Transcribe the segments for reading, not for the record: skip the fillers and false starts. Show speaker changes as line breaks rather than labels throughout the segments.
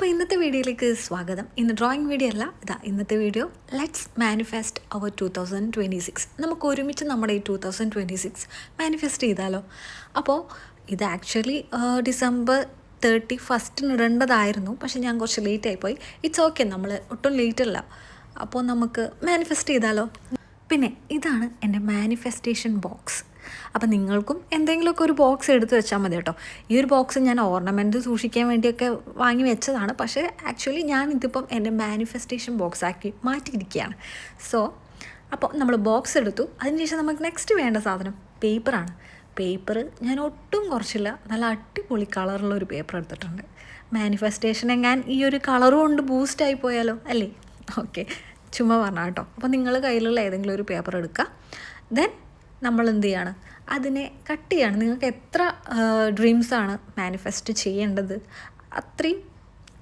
അപ്പോൾ ഇന്നത്തെ വീഡിയോയിലേക്ക് സ്വാഗതം. ഇന്ന് ഡ്രോയിങ് വീഡിയോ അല്ല, ഇന്നത്തെ വീഡിയോ ലെറ്റ്സ് മാനിഫെസ്റ്റ് അവർ 2026. നമുക്ക് ഒരുമിച്ച് നമ്മുടെ ഈ 2026 മാനിഫെസ്റ്റ് ചെയ്താലോ. അപ്പോൾ ഇത് ആക്ച്വലി ഡിസംബർ 31 ഇടേണ്ടതായിരുന്നു, പക്ഷെ ഞാൻ കുറച്ച് ലേറ്റ് ആയിപ്പോയി. ഇറ്റ്സ് ഓക്കെ, നമ്മൾ ഒട്ടും ലേറ്റ് അല്ല. അപ്പോൾ നമുക്ക് മാനിഫെസ്റ്റ് ചെയ്താലോ. പിന്നെ ഇതാണ് എൻ്റെ മാനിഫെസ്റ്റേഷൻ ബോക്സ്. അപ്പം നിങ്ങൾക്കും എന്തെങ്കിലുമൊക്കെ ഒരു ബോക്സ് എടുത്ത് വെച്ചാൽ മതി കേട്ടോ. ഈ ഒരു ബോക്സ് ഞാൻ ഓർണമെൻറ്റ് സൂക്ഷിക്കാൻ വേണ്ടിയൊക്കെ വാങ്ങി വെച്ചതാണ്, പക്ഷേ ആക്ച്വലി ഞാൻ ഇതിപ്പം എൻ്റെ മാനിഫെസ്റ്റേഷൻ ബോക്സ് ആക്കി മാറ്റിയിരിക്കുകയാണ്. അപ്പോൾ നമ്മൾ ബോക്സ് എടുത്തു. അതിനുശേഷം നമുക്ക് നെക്സ്റ്റ് വേണ്ട സാധനം പേപ്പറാണ്. പേപ്പർ ഞാൻ ഒട്ടും കുറച്ചില്ല, നല്ല അടിപൊളി കളറുള്ളൊരു പേപ്പർ എടുത്തിട്ടുണ്ട്. മാനിഫെസ്റ്റേഷൻ ഞാൻ ഈ ഒരു കളറും കൊണ്ട് ബൂസ്റ്റായി പോയാലോ അല്ലേ? ഓക്കെ, ചുമ്മാ പറഞ്ഞാൽ കേട്ടോ. അപ്പോൾ നിങ്ങൾ കയ്യിലുള്ള ഏതെങ്കിലും ഒരു പേപ്പർ എടുക്കുക. ദെൻ നമ്മൾ എന്ത് ചെയ്യാണ്, അതിനെ കട്ട് ചെയ്യാണ്. നിങ്ങൾക്ക് എത്ര ഡ്രീംസാണ് മാനിഫെസ്റ്റ് ചെയ്യേണ്ടത് അത്രയും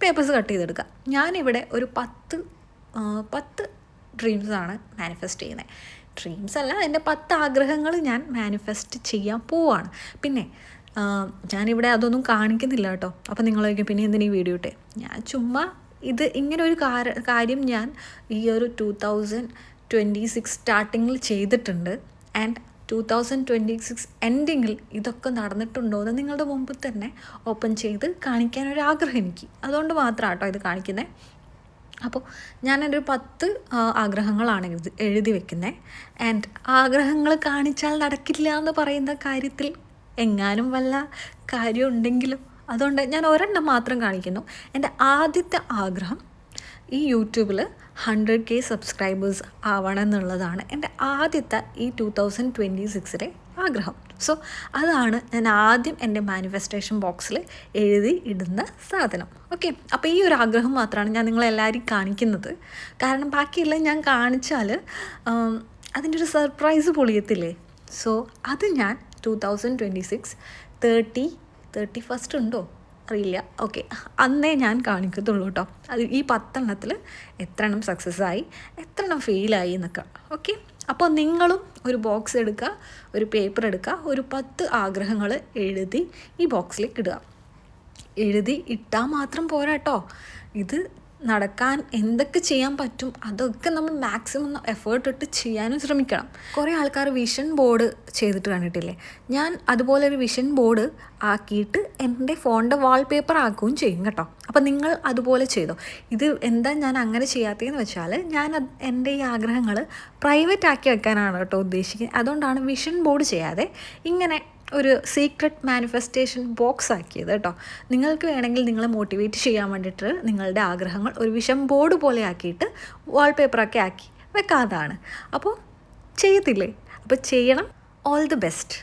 പേപ്പേഴ്സ് കട്ട് ചെയ്തെടുക്കുക. ഞാനിവിടെ ഒരു 10 ഡ്രീംസാണ് മാനിഫെസ്റ്റ് ചെയ്യുന്നത്. ഡ്രീംസ് അല്ല, എൻ്റെ 10 ആഗ്രഹങ്ങൾ ഞാൻ മാനിഫെസ്റ്റ് ചെയ്യാൻ പോവാണ്. പിന്നെ ഞാനിവിടെ അതൊന്നും കാണിക്കുന്നില്ല കേട്ടോ. അപ്പോൾ നിങ്ങളൊക്കെ പിന്നെ എന്തിനീ വീഡിയോ ഇട്ടേ? ഞാൻ ചുമ്മാ ഇത് ഇങ്ങനെ ഒരു കാര്യം ഞാൻ ഈ ഒരു 2026 സ്റ്റാർട്ടിങ്ങിൽ ചെയ്തിട്ടുണ്ട്. ആൻഡ് 2026 എൻഡിങ്ങിൽ ഇതൊക്കെ നടന്നിട്ടുണ്ടോ എന്ന് നിങ്ങളുടെ മുമ്പ് തന്നെ ഓപ്പൺ ചെയ്ത് കാണിക്കാനൊരാഗ്രഹം എനിക്ക്. അതുകൊണ്ട് മാത്രമാണ് കേട്ടോ ഇത് കാണിക്കുന്നത്. അപ്പോൾ ഞാനൊരു 10 ആഗ്രഹങ്ങളാണ് എഴുതി വെക്കുന്നത്. ആൻഡ് ആഗ്രഹങ്ങൾ കാണിച്ചാൽ നടക്കില്ല എന്ന് പറയുന്ന കാര്യത്തിൽ എങ്ങാനും വല്ല കാര്യം ഉണ്ടെങ്കിലും അതുകൊണ്ട് ഞാൻ ഒരെണ്ണം മാത്രം കാണിക്കുന്നു. എൻ്റെ ആദ്യത്തെ ആഗ്രഹം ഈ യൂട്യൂബിൽ 100K സബ്സ്ക്രൈബേഴ്സ് ആവണം എന്നുള്ളതാണ് എൻ്റെ ആദ്യത്തെ ഈ 2026 ആഗ്രഹം. സോ അതാണ് ഞാൻ ആദ്യം എൻ്റെ മാനിഫെസ്റ്റേഷൻ ബോക്സിൽ എഴുതി ഇടുന്ന സാധനം. ഓക്കെ, അപ്പോൾ ഈ ഒരു ആഗ്രഹം മാത്രമാണ് ഞാൻ നിങ്ങളെല്ലാവരും കാണിക്കുന്നത്. കാരണം ബാക്കിയെല്ലാം ഞാൻ കാണിച്ചാൽ അതിൻ്റെ ഒരു സർപ്രൈസ് പൊളിയത്തില്ലേ. സോ അത് ഞാൻ 2026 31 ഉണ്ടോ അറിയില്ല, ഓക്കെ, അന്നേ ഞാൻ കാണിക്കത്തുള്ളൂ കേട്ടോ. അത് ഈ 10 എത്ര എണ്ണം സക്സസ് ആയി, എത്ര എണ്ണം ഫെയിലായി എന്നൊക്കെ. ഓക്കെ, അപ്പോൾ നിങ്ങളും ഒരു ബോക്സ് എടുക്കുക, ഒരു പേപ്പർ എടുക്കുക, ഒരു 10 ആഗ്രഹങ്ങൾ എഴുതി ഈ ബോക്സിലേക്ക് ഇടുക. എഴുതി ഇട്ടാൽ മാത്രം പോരാ കേട്ടോ. ഇത് നടക്കാൻ എന്തൊക്കെ ചെയ്യാൻ പറ്റും അതൊക്കെ നമ്മൾ മാക്സിമം എഫേർട്ട് ഇട്ട് ചെയ്യാനും ശ്രമിക്കണം. കുറേ ആൾക്കാർ വിഷൻ ബോർഡ് ചെയ്തിട്ട് കണ്ടിട്ടില്ലേ? ഞാൻ അതുപോലെ ഒരു വിഷൻ ബോർഡ് ആക്കിയിട്ട് എൻ്റെ ഫോണിൻ്റെ വാൾപേപ്പർ ആക്കുകയും ചെയ്യും കേട്ടോ. അപ്പം നിങ്ങൾ അതുപോലെ ചെയ്തോ. ഇത് എന്താ ഞാൻ അങ്ങനെ ചെയ്യാത്തതെന്ന് വെച്ചാൽ ഞാൻ എൻ്റെ ഈ ആഗ്രഹങ്ങൾ പ്രൈവറ്റ് ആക്കി വെക്കാനാണ് കേട്ടോ ഉദ്ദേശിക്കുന്നത്. അതുകൊണ്ടാണ് വിഷൻ ബോർഡ് ചെയ്യാതെ ഇങ്ങനെ ഒരു സീക്രട്ട് മാനിഫെസ്റ്റേഷൻ ബോക്സ് ആക്കിയത് കേട്ടോ. നിങ്ങൾക്ക് വേണമെങ്കിൽ നിങ്ങളെ മോട്ടിവേറ്റ് ചെയ്യാൻ വേണ്ടിയിട്ട് നിങ്ങളുടെ ആഗ്രഹങ്ങൾ ഒരു വിഷൻ ബോർഡ് പോലെ ആക്കിയിട്ട് വാൾപേപ്പറൊക്കെ ആക്കി വെക്കാതാണ്. അപ്പോൾ ചെയ്യത്തില്ലേ? അപ്പോൾ ചെയ്യണം. All the best.